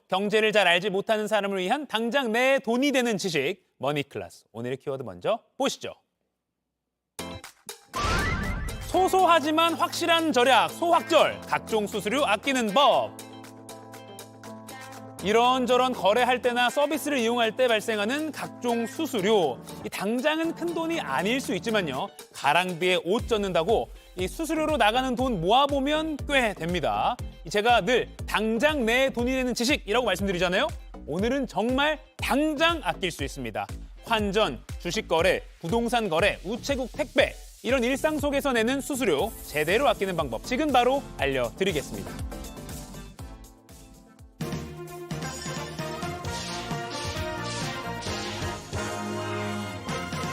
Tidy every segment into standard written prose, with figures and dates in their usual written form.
경제를 잘 알지 못하는 사람을 위한 당장 내 돈이 되는 지식, 머니클래스. 오늘의 키워드 먼저 보시죠. 소소하지만 확실한 절약, 소확절, 각종 수수료 아끼는 법. 이런저런 거래할 때나 서비스를 이용할 때 발생하는 각종 수수료. 당장은 큰 돈이 아닐 수 있지만요. 가랑비에 옷 젖는다고 이 수수료로 나가는 돈 모아보면 꽤 됩니다. 제가 늘 당장 내 돈이 되는 지식이라고 말씀드리잖아요. 오늘은 정말 당장 아낄 수 있습니다. 환전, 주식 거래, 부동산 거래, 우체국 택배. 이런 일상 속에서 내는 수수료 제대로 아끼는 방법 지금 바로 알려드리겠습니다.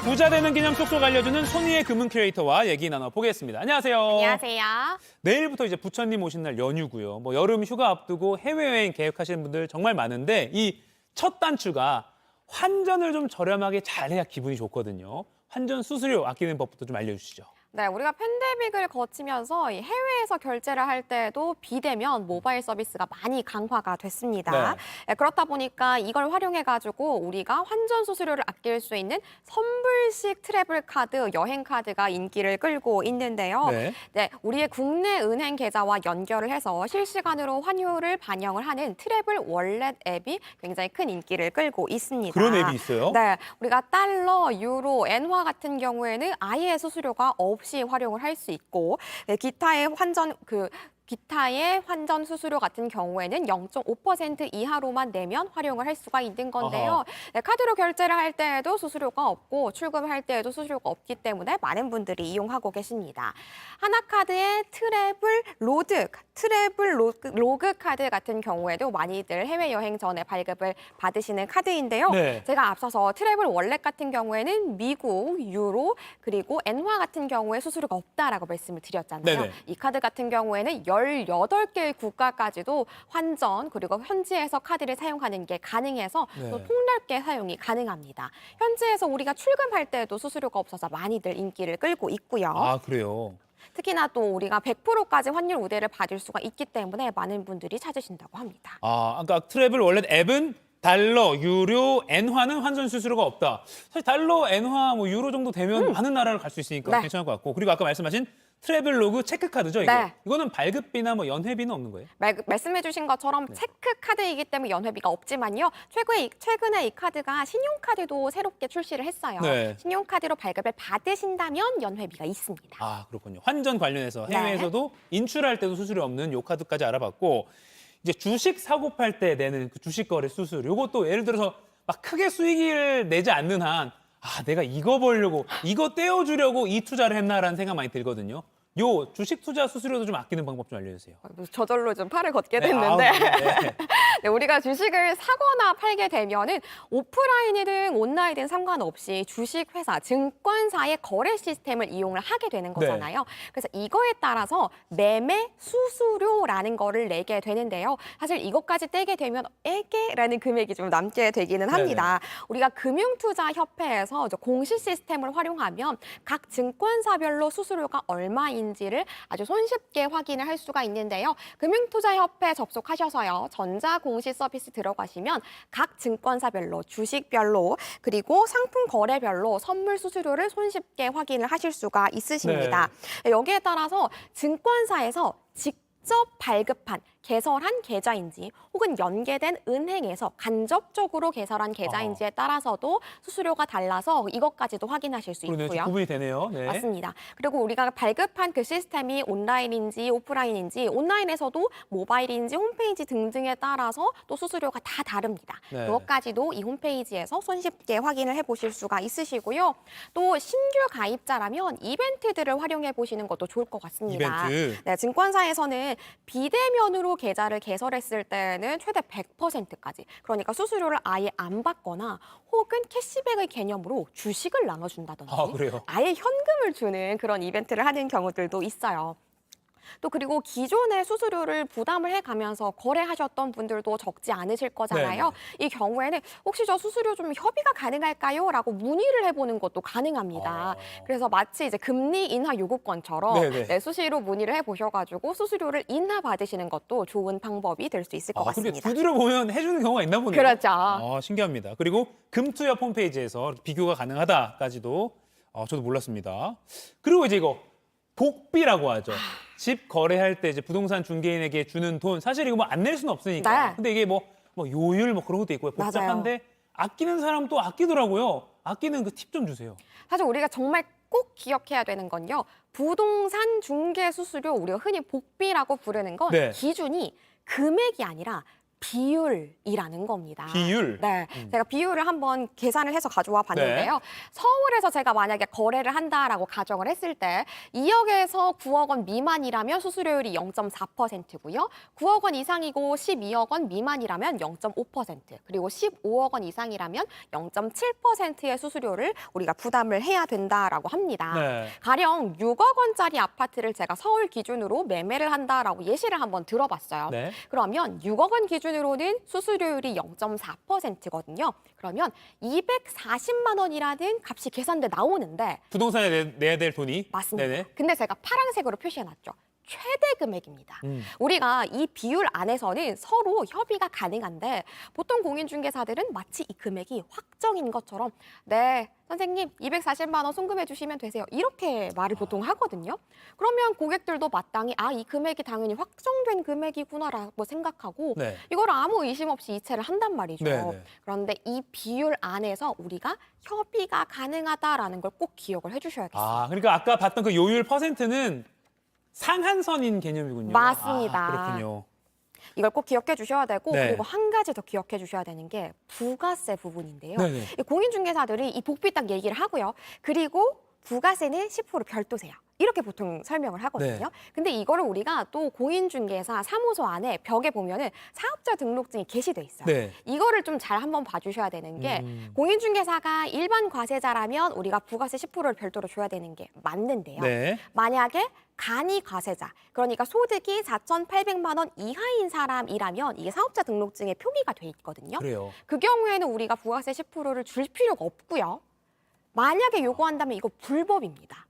부자 되는 기념 쏙쏙 알려주는 손희의 금융 큐레이터와 얘기 나눠보겠습니다. 안녕하세요. 안녕하세요. 내일부터 이제 부처님 오신 날 연휴고요. 뭐 여름 휴가 앞두고 해외여행 계획하시는 분들 정말 많은데 이 첫 단추가 환전을 좀 저렴하게 잘해야 기분이 좋거든요. 환전 수수료 아끼는 법부터 좀 알려주시죠. 네, 우리가 팬데믹을 거치면서 이 해외에서 결제를 할 때도 비대면 모바일 서비스가 많이 강화가 됐습니다. 네, 그렇다 보니까 이걸 활용해가지고 우리가 환전 수수료를 아낄 수 있는 선불식 트래블 카드, 여행 카드가 인기를 끌고 있는데요. 네, 우리의 국내 은행 계좌와 연결을 해서 실시간으로 환율을 반영을 하는 트래블 월렛 앱이 굉장히 큰 인기를 끌고 있습니다. 그런 앱이 있어요? 네, 우리가 달러, 유로, 엔화 같은 경우에는 아예 수수료가 없이 활용을 할 수 있고, 네, 기타의 환전 수수료 같은 경우에는 0.5% 이하로만 내면 활용을 할 수가 있는 건데요. 네, 카드로 결제를 할 때에도 수수료가 없고 출금할 때에도 수수료가 없기 때문에 많은 분들이 이용하고 계십니다. 하나카드의 트래블 로그 카드 같은 경우에도 많이들 해외여행 전에 발급을 받으시는 카드인데요. 네. 제가 앞서서 트래블 월렛 같은 경우에는 미국, 유로, 그리고 엔화 같은 경우에 수수료가 없다라고 말씀을 드렸잖아요. 네네. 이 카드 같은 경우에는 18개의 국가까지도 환전 그리고 현지에서 카드를 사용하는 게 가능해서 또 폭넓게 사용이 가능합니다. 현지에서 우리가 출금할 때도 수수료가 없어서 많이들 인기를 끌고 있고요. 아, 그래요? 특히나 또 우리가 100%까지 환율 우대를 받을 수가 있기 때문에 많은 분들이 찾으신다고 합니다. 아, 아까 트래블 월렛 앱은 달러, 유로, 엔화는 환전 수수료가 없다. 사실 달러, 엔화, 뭐 유로 정도 되면 많은 나라를 갈 수 있으니까 네. 괜찮을 것 같고. 그리고 아까 말씀하신 트래블 로그 체크카드죠, 이거? 네. 이거는 발급비나 뭐 연회비는 없는 거예요? 말씀해주신 것처럼 체크 카드이기 때문에 연회비가 없지만요. 최근에 이 카드가 신용카드도 새롭게 출시를 했어요. 네. 신용카드로 발급을 받으신다면 연회비가 있습니다. 아, 그렇군요. 환전 관련해서 네. 해외에서도 인출할 때도 수수료 없는 요 카드까지 알아봤고, 이제 주식 사고 팔 때 내는 그 주식 거래 수수료, 요것도 예를 들어서 막 크게 수익을 내지 않는 한, 아, 내가 이거 벌려고, 이거 떼어주려고 이 투자를 했나라는 생각 많이 들거든요. 요 주식 투자 수수료도 좀 아끼는 방법 좀 알려주세요. 저절로 좀 팔을 걷게 네, 됐는데 네. 네, 우리가 주식을 사거나 팔게 되면은 오프라인이든 온라인이든 상관없이 주식회사, 증권사의 거래 시스템을 이용을 하게 되는 거잖아요. 그래서 이거에 따라서 매매 수수료라는 거를 내게 되는데요. 사실 이것까지 떼게 되면 에게라는 금액이 좀 남게 되기는 합니다. 우리가 금융투자협회에서 공시 시스템을 활용하면 각 증권사별로 수수료가 얼마인지를 아주 손쉽게 확인을 할 수가 있는데요. 금융투자협회 접속하셔서요. 전자공시 서비스 들어가시면 각 증권사별로, 주식별로, 그리고 상품 거래별로 선물 수수료를 손쉽게 확인을 하실 수가 있으십니다. 여기에 따라서 증권사에서 직접 발급한 개설한 계좌인지 혹은 연계된 은행에서 간접적으로 개설한 계좌인지에 따라서도 수수료가 달라서 이것까지도 확인하실 수 그러네요. 있고요. 구분이 되네요. 네. 맞습니다. 그리고 우리가 발급한 그 시스템이 온라인인지 오프라인인지 온라인에서도 모바일인지 홈페이지 등등에 따라서 또 수수료가 다 다릅니다. 네. 그것까지도 이 홈페이지에서 손쉽게 확인을 해보실 수가 있으시고요. 또 신규 가입자라면 이벤트들을 활용해 보시는 것도 좋을 것 같습니다. 이벤트. 네, 증권사에서는 비대면으로 계좌를 개설했을 때는 최대 100%까지 그러니까 수수료를 아예 안 받거나 혹은 캐시백의 개념으로 주식을 나눠준다든지 아, 그래요? 아예 현금을 주는 그런 이벤트를 하는 경우들도 있어요. 또 그리고 기존의 수수료를 부담을 해가면서 거래하셨던 분들도 적지 않으실 거잖아요. 이 경우에는 혹시 저 수수료 좀 협의가 가능할까요? 라고 문의를 해보는 것도 가능합니다. 그래서 마치 이제 금리 인하 요구권처럼 네네. 네, 수시로 문의를 해보셔가지고 수수료를 인하 받으시는 것도 좋은 방법이 될 수 있을 것 그렇게 같습니다. 두드려 보면 해주는 경우가 있나 보네요. 그렇죠. 신기합니다. 그리고 금투협 홈페이지에서 비교가 가능하다까지도 저도 몰랐습니다. 그리고 이제 이거 복비라고 하죠. 집 거래할 때 이제 부동산 중개인에게 주는 돈 사실 이거 뭐 안 낼 수는 없으니까. 네. 근데 이게 뭐 요율 뭐 그런 것도 있고요. 복잡한데 아끼는 사람 또 아끼더라고요. 아끼는 그 팁 좀 주세요. 사실 우리가 정말 꼭 기억해야 되는 건요. 부동산 중개 수수료, 우리가 흔히 복비라고 부르는 건 네. 기준이 금액이 아니라 비율이라는 겁니다. 비율? 네, 제가 비율을 한번 계산을 해서 가져와 봤는데요. 서울에서 제가 만약에 거래를 한다라고 가정을 했을 때 2억에서 9억 원 미만이라면 수수료율이 0.4%고요. 9억 원 이상이고 12억 원 미만이라면 0.5%, 그리고 15억 원 이상이라면 0.7%의 수수료를 우리가 부담을 해야 된다라고 합니다. 네. 가령 6억 원짜리 아파트를 제가 서울 기준으로 매매를 한다라고 예시를 한번 들어봤어요. 네. 그러면 6억 원 기준으로는 수수료율이 0.4%거든요. 그러면 240만 원이라는 값이 계산돼 나오는데 부동산에 내야 될 돈이? 맞습니다. 네네. 근데 제가 파란색으로 표시해놨죠. 최대 금액입니다. 우리가 이 비율 안에서는 서로 협의가 가능한데 보통 공인중개사들은 마치 이 금액이 확정인 것처럼 네, 선생님 240만 원 송금해 주시면 되세요. 이렇게 말을 보통 하거든요. 그러면 고객들도 마땅히 이 금액이 당연히 확정된 금액이구나라고 생각하고 네. 이걸 아무 의심 없이 이체를 한단 말이죠. 네네. 그런데 이 비율 안에서 우리가 협의가 가능하다라는 걸 꼭 기억을 해주셔야겠어요. 그러니까 아까 봤던 그 요율 퍼센트는 상한선인 개념이군요. 맞습니다. 그렇군요. 이걸 꼭 기억해 주셔야 되고 네. 그리고 한 가지 더 기억해 주셔야 되는 게 부가세 부분인데요. 네네. 이 공인중개사들이 이 복비 딱 얘기를 하고요. 그리고 부가세는 10% 별도세요. 이렇게 보통 설명을 하거든요. 네. 근데 이거를 우리가 또 공인중개사 사무소 안에 벽에 보면은 사업자 등록증이 게시돼 있어요. 네. 이거를 좀 잘 한번 봐주셔야 되는 게 공인중개사가 일반 과세자라면 우리가 부가세 10%를 별도로 줘야 되는 게 맞는데요. 네. 만약에 간이 과세자, 그러니까 소득이 4,800만 원 이하인 사람이라면 이게 사업자 등록증에 표기가 돼 있거든요. 그래요. 그 경우에는 우리가 부가세 10%를 줄 필요가 없고요. 만약에 요구한다면 이거 불법입니다.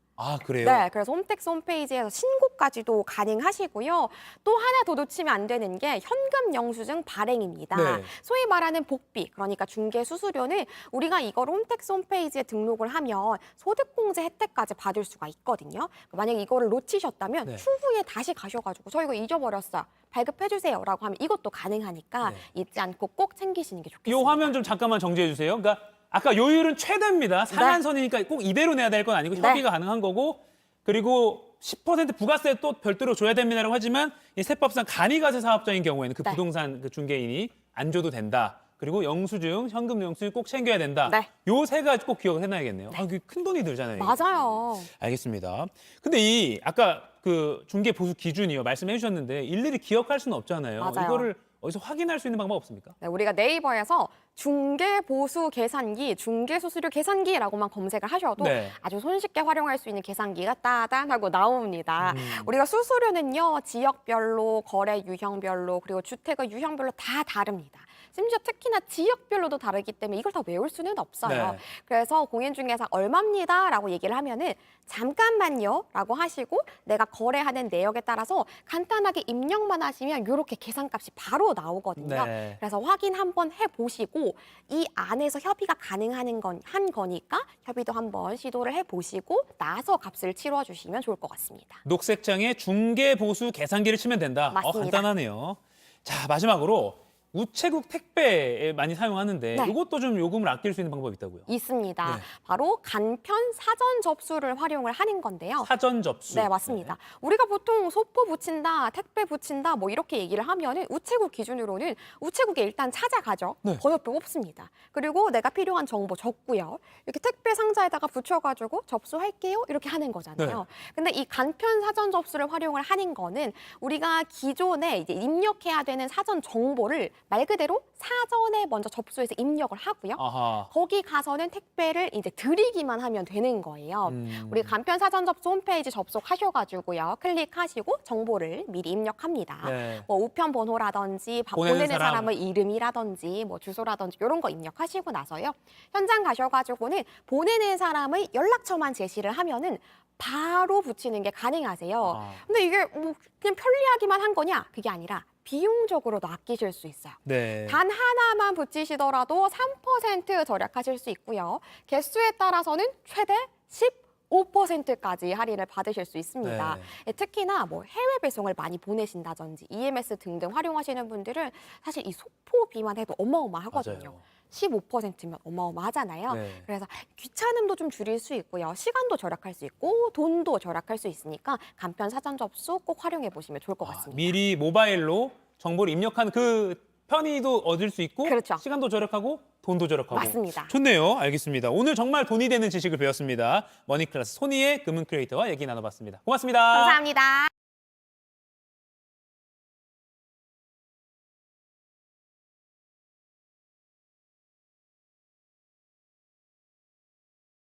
그래요? 네, 그래서 홈택스 홈페이지에서 신고까지도 가능하시고요. 또 하나 더 놓치면 안 되는 게 현금 영수증 발행입니다. 네. 소위 말하는 복비, 그러니까 중개 수수료는 우리가 이걸 홈택스 홈페이지에 등록을 하면 소득공제 혜택까지 받을 수가 있거든요. 만약에 이거를 놓치셨다면 네. 추후에 다시 가셔가지고 저 이거 잊어버렸어요. 발급해주세요라고 하면 이것도 가능하니까 네. 잊지 않고 꼭 챙기시는 게 이 좋겠습니다. 화면 좀 잠깐만 정지해 주세요. 그러니까 아까 요율은 최대입니다. 상한선이니까 꼭 이대로 내야 될 건 아니고 네. 협의가 가능한 거고, 그리고 10% 부가세 또 별도로 줘야 됩니다라고 하지만 이 세법상 간이가세 사업자인 경우에는 그 네. 부동산 그 중개인이 안 줘도 된다. 그리고 영수증, 현금 영수증 꼭 챙겨야 된다. 네. 요 세 가지 꼭 기억을 해놔야겠네요. 그게 큰 돈이 들잖아요. 이게. 맞아요. 알겠습니다. 근데 이 아까 그 중개 보수 기준이요 말씀해 주셨는데 일일이 기억할 수는 없잖아요. 맞아요. 이거를 어디서 확인할 수 있는 방법 없습니까? 네, 우리가 네이버에서 중개보수 계산기, 중개수수료 계산기라고만 검색을 하셔도 네. 아주 손쉽게 활용할 수 있는 계산기가 따단하고 나옵니다. 우리가 수수료는요, 지역별로, 거래 유형별로, 그리고 주택의 유형별로 다 다릅니다. 심지어 특히나 지역별로도 다르기 때문에 이걸 다 외울 수는 없어요. 네. 그래서 공인중개사 얼마입니다라고 얘기를 하면은 잠깐만요라고 하시고 내가 거래하는 내역에 따라서 간단하게 입력만 하시면 이렇게 계산값이 바로 나오거든요. 네. 그래서 확인 한번 해보시고 이 안에서 협의가 가능한 한 거니까 협의도 한번 시도를 해보시고 나서 값을 치러주시면 좋을 것 같습니다. 녹색창에 중개 보수 계산기를 치면 된다. 맞습니다. 간단하네요. 자, 마지막으로 우체국 택배에 많이 사용하는데 네. 이것도 좀 요금을 아낄 수 있는 방법이 있다고요. 있습니다. 네. 바로 간편 사전 접수를 활용을 하는 건데요. 사전 접수. 네, 맞습니다. 우리가 보통 소포 붙인다, 택배 붙인다 뭐 이렇게 얘기를 하면은 우체국 기준으로는 우체국에 일단 찾아가죠. 네. 번호표 뽑습니다. 그리고 내가 필요한 정보 적고요. 이렇게 택배 상자에다가 붙여가지고 접수할게요. 이렇게 하는 거잖아요. 근데 이 간편 사전 접수를 활용을 하는 거는 우리가 기존에 이제 입력해야 되는 사전 정보를 말 그대로 사전에 먼저 접수해서 입력을 하고요. 아하. 거기 가서는 택배를 이제 드리기만 하면 되는 거예요. 우리 간편 사전 접수 홈페이지 접속하셔가지고요. 클릭하시고 정보를 미리 입력합니다. 네. 뭐 우편 번호라든지 보내는 보내는 사람. 사람의 이름이라든지 뭐 주소라든지 이런 거 입력하시고 나서요. 현장 가셔가지고는 보내는 사람의 연락처만 제시를 하면은 바로 붙이는 게 가능하세요. 아. 근데 이게 뭐 그냥 편리하기만 한 거냐? 그게 아니라 비용적으로도 아끼실 수 있어요. 네. 단 하나만 붙이시더라도 3% 절약하실 수 있고요. 개수에 따라서는 최대 15%까지 할인을 받으실 수 있습니다. 네. 특히나 뭐 해외 배송을 많이 보내신다든지 EMS 등등 활용하시는 분들은 사실 이 소포비만 해도 어마어마하거든요. 맞아요. 15%면 어마어마하잖아요. 네. 그래서 귀찮음도 좀 줄일 수 있고요. 시간도 절약할 수 있고 돈도 절약할 수 있으니까 간편 사전 접수 꼭 활용해 보시면 좋을 것 같습니다. 미리 모바일로 정보를 입력한 그 편의도 얻을 수 있고 그렇죠. 시간도 절약하고 돈도 절약하고. 맞습니다. 좋네요. 알겠습니다. 오늘 정말 돈이 되는 지식을 배웠습니다. 머니클래스 손희의 금은 크리에이터와 얘기 나눠봤습니다. 고맙습니다. 감사합니다.